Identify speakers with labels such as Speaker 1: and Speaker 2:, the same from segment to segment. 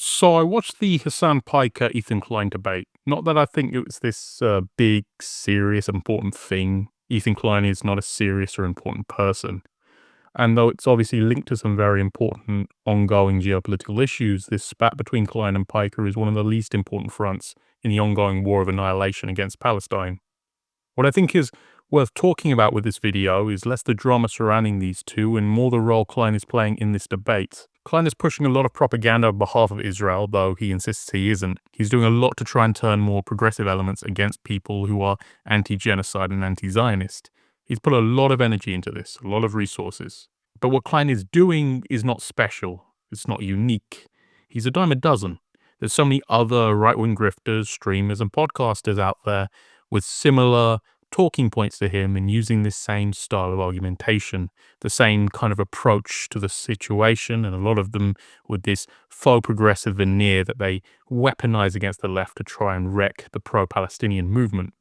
Speaker 1: So I watched the Hassan Piker Ethan Klein debate. Not that I think it was this big, serious, important thing. Ethan Klein is not a serious or important person. And though it's obviously linked to some very important ongoing geopolitical issues, this spat between Klein and Piker is one of the least important fronts in the ongoing war of annihilation against Palestine. What I think is worth talking about with this video is less the drama surrounding these two and more the role Klein is playing in this debate. Klein is pushing a lot of propaganda on behalf of Israel, though he insists he isn't. He's doing a lot to try and turn more progressive elements against people who are anti-genocide and anti-Zionist. He's put a lot of energy into this, a lot of resources. But what Klein is doing is not special. It's not unique. He's a dime a dozen. There's so many other right-wing grifters, streamers, and podcasters out there with similar talking points to him and using this same style of argumentation, the same kind of approach to the situation, and a lot of them with this faux progressive veneer that they weaponize against the left to try and wreck the pro-Palestinian movement.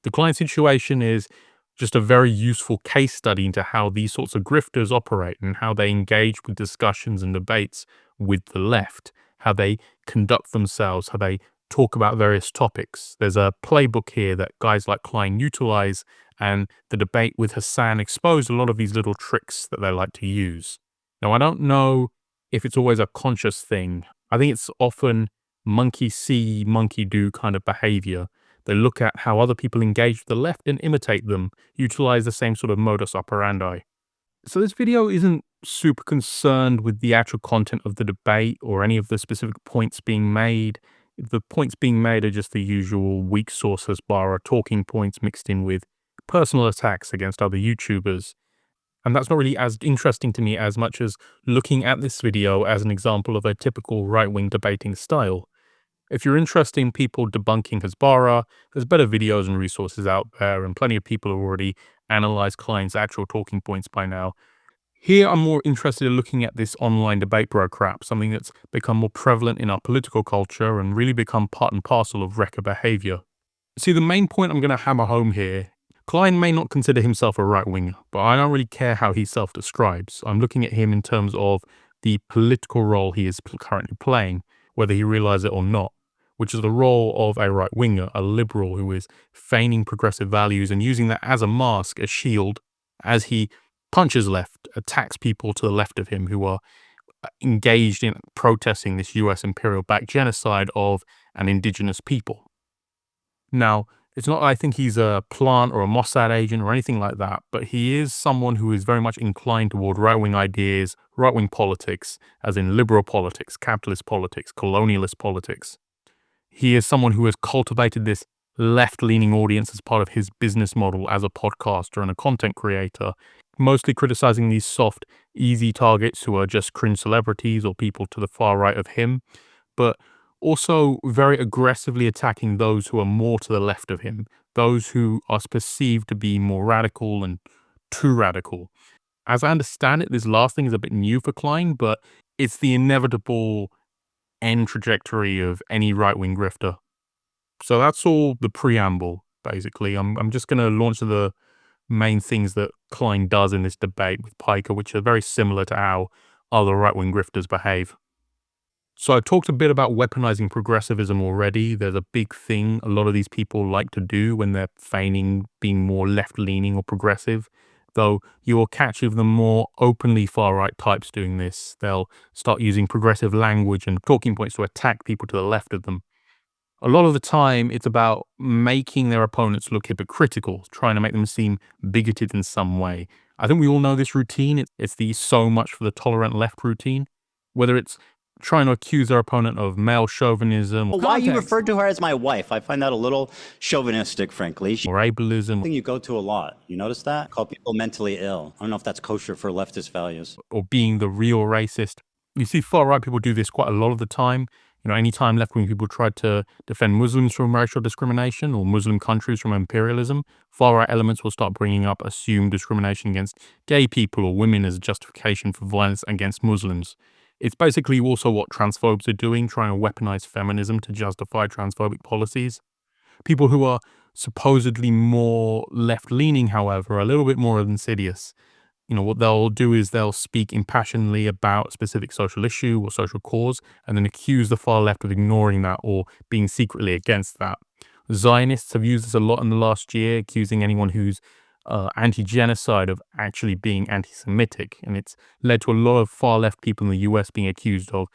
Speaker 1: The Klein situation is just a very useful case study into how these sorts of grifters operate and how they engage with discussions and debates with the left, how they conduct themselves, how they talk about various topics. There's a playbook here that guys like Klein utilize, and the debate with Hassan exposed a lot of these little tricks that they like to use. Now, I don't know if it's always a conscious thing. I think it's often monkey see, monkey do kind of behavior. They look at how other people engage with the left and imitate them, utilize the same sort of modus operandi. So this video isn't super concerned with the actual content of the debate or any of the specific points being made. The points being made are just the usual weak sources bar talking points mixed in with personal attacks against other YouTubers. And that's not really as interesting to me as much as looking at this video as an example of a typical right-wing debating style. If you're interested in people debunking Hasbara, there's better videos and resources out there, and plenty of people have already analyzed Klein's actual talking points by now. Here, I'm more interested in looking at this online debate bro crap, something that's become more prevalent in our political culture and really become part and parcel of wrecker behavior. See, the main point I'm going to hammer home here, Klein may not consider himself a right-winger, but I don't really care how he self-describes. I'm looking at him in terms of the political role he is currently playing, whether he realizes it or not, which is the role of a right-winger, a liberal who is feigning progressive values and using that as a mask, a shield, as he punches left, attacks people to the left of him who are engaged in protesting this US imperial-backed genocide of an indigenous people. Now, it's not I think he's a plant or a Mossad agent or anything like that, but he is someone who is very much inclined toward right-wing ideas, right-wing politics, as in liberal politics, capitalist politics, colonialist politics. He is someone who has cultivated this left-leaning audience as part of his business model as a podcaster and a content creator, mostly criticizing these soft, easy targets who are just cringe celebrities or people to the far right of him, but also very aggressively attacking those who are more to the left of him, those who are perceived to be more radical and too radical. As I understand it, this last thing is a bit new for Klein, but it's the inevitable end trajectory of any right-wing grifter. So that's all the preamble, basically. I'm just going to launch the main things that Klein does in this debate with Piker, which are very similar to how other right-wing grifters behave. So I talked a bit about weaponizing progressivism already. There's a big thing a lot of these people like to do when they're feigning being more left-leaning or progressive, though you will catch of the more openly far-right types doing this. They'll start using progressive language and talking points to attack people to the left of them. A lot of the time, it's about making their opponents look hypocritical, trying to make them seem bigoted in some way. I think we all know this routine. It's the so much for the tolerant left routine. Whether it's trying to accuse their opponent of male chauvinism, or
Speaker 2: why you referred to her as my wife, I find that a little chauvinistic, frankly.
Speaker 1: or ableism,
Speaker 2: Thing you go to a lot. You notice that? Call people mentally ill. I don't know if that's kosher for leftist values.
Speaker 1: or being the real racist. You see far-right people do this quite a lot of the time. You know, anytime left-wing people try to defend Muslims from racial discrimination or Muslim countries from imperialism, far-right elements will start bringing up assumed discrimination against gay people or women as a justification for violence against Muslims. It's basically also what transphobes are doing, trying to weaponize feminism to justify transphobic policies. People who are supposedly more left-leaning, however, are a little bit more insidious. You know, what they'll do is they'll speak impassionedly about a specific social issue or social cause and then accuse the far left of ignoring that or being secretly against that. Zionists have used this a lot in the last year, accusing anyone who's anti-genocide of actually being anti-Semitic. And it's led to a lot of far left people in the US being accused of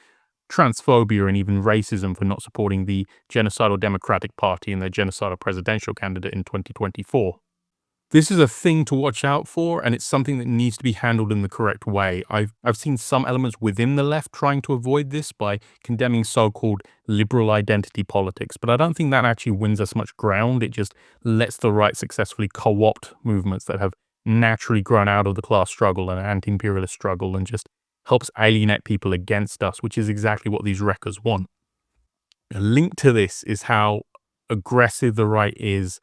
Speaker 1: transphobia and even racism for not supporting the genocidal Democratic Party and their genocidal presidential candidate in 2024. This is a thing to watch out for, and it's something that needs to be handled in the correct way. I've seen some elements within the left trying to avoid this by condemning so-called liberal identity politics, but I don't think that actually wins us much ground. It just lets the right successfully co-opt movements that have naturally grown out of the class struggle and anti-imperialist struggle and just helps alienate people against us, which is exactly what these wreckers want. A link to this is how aggressive the right is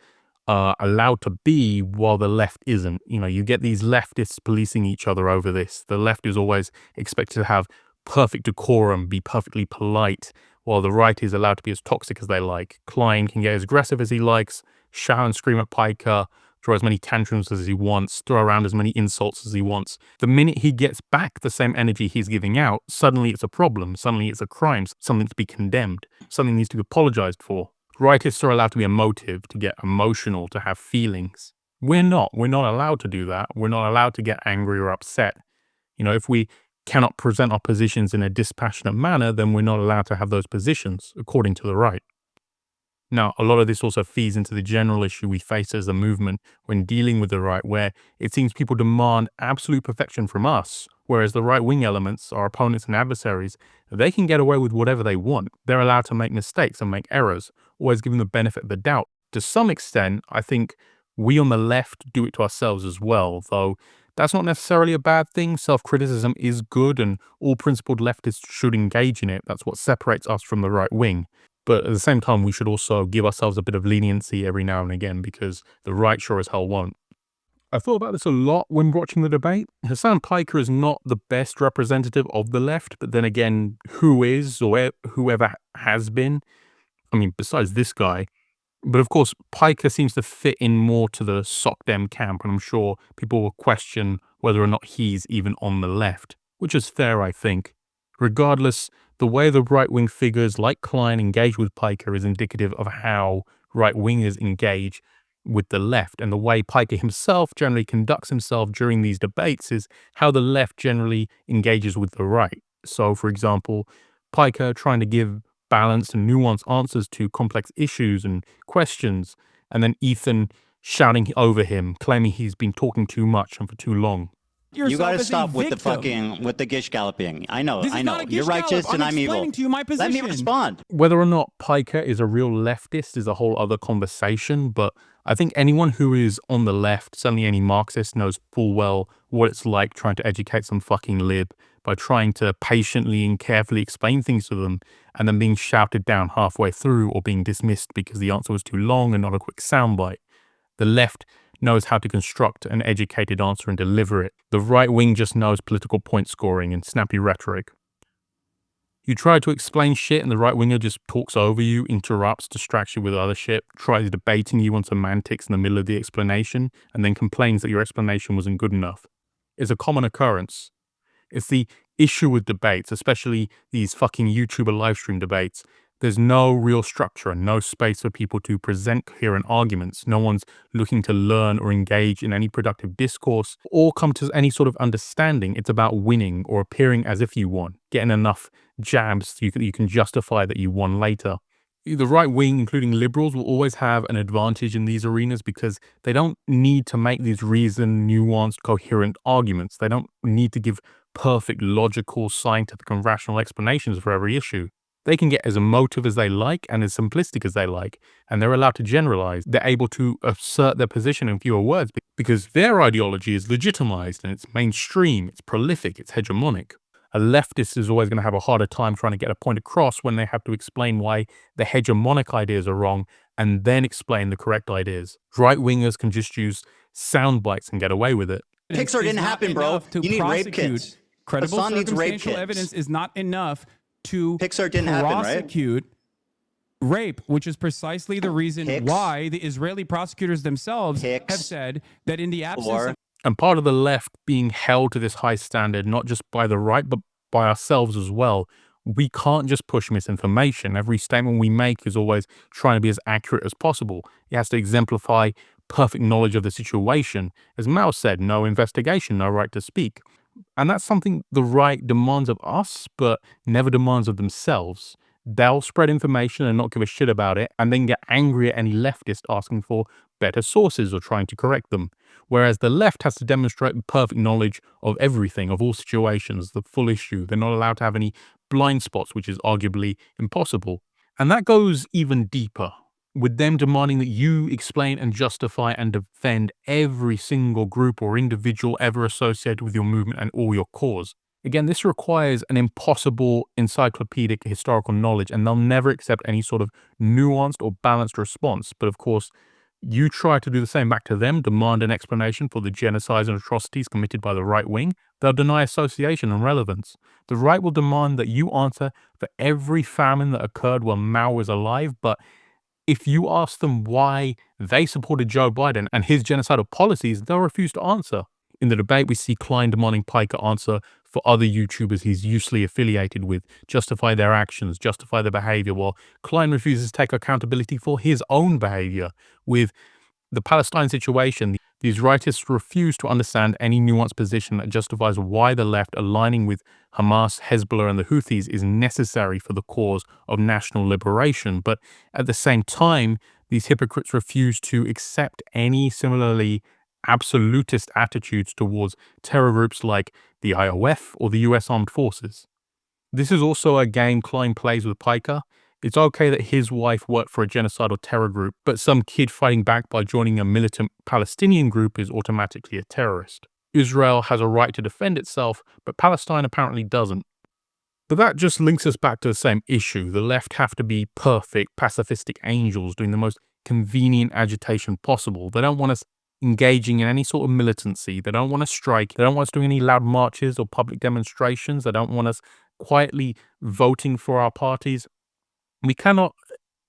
Speaker 1: allowed to be while the left isn't. You know, you get these leftists policing each other over this. The left is always expected to have perfect decorum, be perfectly polite, while the right is allowed to be as toxic as they like. Klein can get as aggressive as he likes, shout and scream at Piker, throw as many tantrums as he wants, throw around as many insults as he wants. The minute he gets back the same energy he's giving out, suddenly it's a problem, suddenly it's a crime, something to be condemned, something needs to be apologized for. Rightists are allowed to be emotive, to get emotional, to have feelings. We're not. We're not allowed to do that. We're not allowed to get angry or upset. You know, if we cannot present our positions in a dispassionate manner, then we're not allowed to have those positions, according to the right. Now, a lot of this also feeds into the general issue we face as a movement when dealing with the right, where it seems people demand absolute perfection from us, whereas the right-wing elements, our opponents and adversaries, they can get away with whatever they want. They're allowed to make mistakes and make errors, always given the benefit of the doubt. To some extent, I think we on the left do it to ourselves as well, though that's not necessarily a bad thing. Self-criticism is good, and all principled leftists should engage in it. That's what separates us from the right wing. But at the same time, we should also give ourselves a bit of leniency every now and again, because the right sure as hell won't. I thought about this a lot when watching the debate. Hassan Piker is not the best representative of the left, but then again, who is, or whoever has been? I mean, besides this guy. But of course, Piker seems to fit in more to the SOCDEM camp, and I'm sure people will question whether or not he's even on the left, which is fair, I think. Regardless, the way the right-wing figures like Klein engage with Piker is indicative of how right-wingers engage with the left, and the way Piker himself generally conducts himself during these debates is how the left generally engages with the right. So, for example, Piker trying to give balanced and nuanced answers to complex issues and questions, and then Ethan shouting over him, claiming he's been talking too much and for too long.
Speaker 2: You gotta stop with the gish galloping. I know. You're righteous and I'm evil.
Speaker 3: To you my position.
Speaker 2: Let me respond.
Speaker 1: Whether or not Piker is a real leftist is a whole other conversation, but I think anyone who is on the left, certainly any Marxist, knows full well what it's like trying to educate some fucking lib by trying to patiently and carefully explain things to them and then being shouted down halfway through or being dismissed because the answer was too long and not a quick soundbite. The left knows how to construct an educated answer and deliver it. The right wing just knows political point scoring and snappy rhetoric. You try to explain shit and the right winger just talks over you, interrupts, distracts you with other shit, tries debating you on semantics in the middle of the explanation, and then complains that your explanation wasn't good enough. It's a common occurrence. It's the issue with debates, especially these fucking YouTuber livestream debates. There's no real structure and no space for people to present coherent arguments. No one's looking to learn or engage in any productive discourse or come to any sort of understanding. It's about winning or appearing as if you won, getting enough jabs so you can justify that you won later. The right wing, including liberals, will always have an advantage in these arenas because they don't need to make these reasoned, nuanced, coherent arguments. They don't need to give perfect, logical, scientific, and rational explanations for every issue. They can get as emotive as they like and as simplistic as they like, and they're allowed to generalize. They're able to assert their position in fewer words because their ideology is legitimized and it's mainstream, it's prolific, it's hegemonic. A leftist is always going to have a harder time trying to get a point across when they have to explain why the hegemonic ideas are wrong and then explain the correct ideas. Right-wingers can just use sound bites and get away with it.
Speaker 2: Pixar didn't happen, bro. You need rape kits.
Speaker 3: Credible
Speaker 2: Hassan needs rape
Speaker 3: circumstantial
Speaker 2: kits.
Speaker 3: evidence is not enough to
Speaker 2: Pixar didn't happen, right?
Speaker 3: prosecute rape, which is precisely the reason why the Israeli prosecutors themselves have said that in the absence of
Speaker 1: And part of the left being held to this high standard, not just by the right, but by ourselves as well. We can't just push misinformation. Every statement we make is always trying to be as accurate as possible. It has to exemplify perfect knowledge of the situation. As Mao said, no investigation, no right to speak. And that's something the right demands of us, but never demands of themselves. They'll spread information and not give a shit about it, and then get angry at any leftist asking for better sources or trying to correct them. Whereas the left has to demonstrate perfect knowledge of everything, of all situations, the full issue. They're not allowed to have any blind spots, which is arguably impossible. And that goes even deeper, with them demanding that you explain and justify and defend every single group or individual ever associated with your movement and or your cause. Again, this requires an impossible encyclopedic historical knowledge, and they'll never accept any sort of nuanced or balanced response. But of course, you try to do the same back to them, demand an explanation for the genocides and atrocities committed by the right wing, they'll deny association and relevance. The right will demand that you answer for every famine that occurred while Mao was alive, but if you ask them why they supported Joe Biden and his genocidal policies, they'll refuse to answer. In the debate, we see Klein demanding Piker answer for other YouTubers he's usually affiliated with, justify their actions, justify their behavior, while Klein refuses to take accountability for his own behavior. With the Palestine situation, these rightists refuse to understand any nuanced position that justifies why the left aligning with Hamas, Hezbollah, and the Houthis is necessary for the cause of national liberation. But at the same time, these hypocrites refuse to accept any similarly absolutist attitudes towards terror groups like the IOF or the US Armed Forces. This is also a game Klein plays with Piker. It's okay that his wife worked for a genocidal terror group, but some kid fighting back by joining a militant Palestinian group is automatically a terrorist. Israel has a right to defend itself, but Palestine apparently doesn't. But that just links us back to the same issue. The left have to be perfect, pacifistic angels doing the most convenient agitation possible. They don't want us engaging in any sort of militancy. They don't want us strike. They don't want us doing any loud marches or public demonstrations. They don't want us quietly voting for our parties. We cannot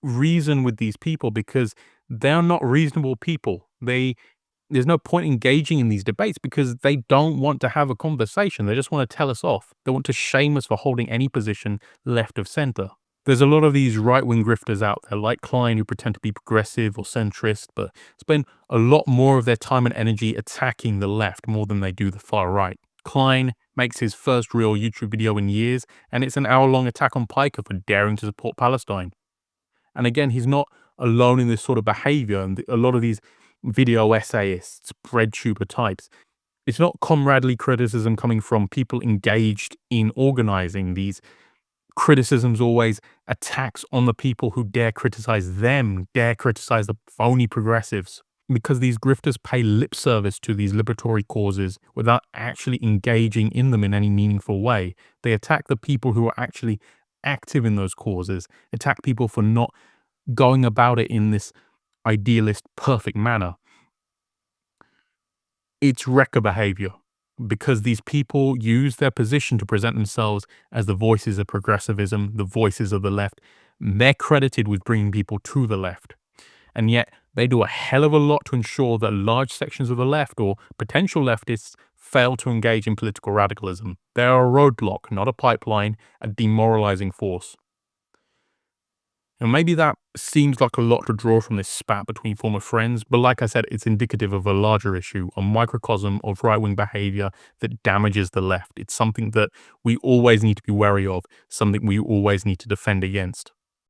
Speaker 1: reason with these people because they're not reasonable people. There's no point engaging in these debates because they don't want to have a conversation. They just want to tell us off. They want to shame us for holding any position left of center. There's a lot of these right-wing grifters out there like Klein who pretend to be progressive or centrist, but spend a lot more of their time and energy attacking the left more than they do the far right. Klein makes his first real YouTube video in years, and it's an hour-long attack on Piker for daring to support Palestine. And again, he's not alone in this sort of behavior, and a lot of these video essayists, breadtuber types, it's not comradely criticism coming from people engaged in organizing. These criticisms always attacks on the people who dare criticize them, dare criticize the phony progressives. Because these grifters pay lip service to these liberatory causes without actually engaging in them in any meaningful way. They attack the people who are actually active in those causes, attack people for not going about it in this idealist, perfect manner. It's wrecker behavior because these people use their position to present themselves as the voices of progressivism, the voices of the left. They're credited with bringing people to the left. And yet they do a hell of a lot to ensure that large sections of the left or potential leftists fail to engage in political radicalism. They are a roadblock, not a pipeline, a demoralizing force. And maybe that seems like a lot to draw from this spat between former friends, but like I said, it's indicative of a larger issue, a microcosm of right-wing behavior that damages the left. It's something that we always need to be wary of, something we always need to defend against.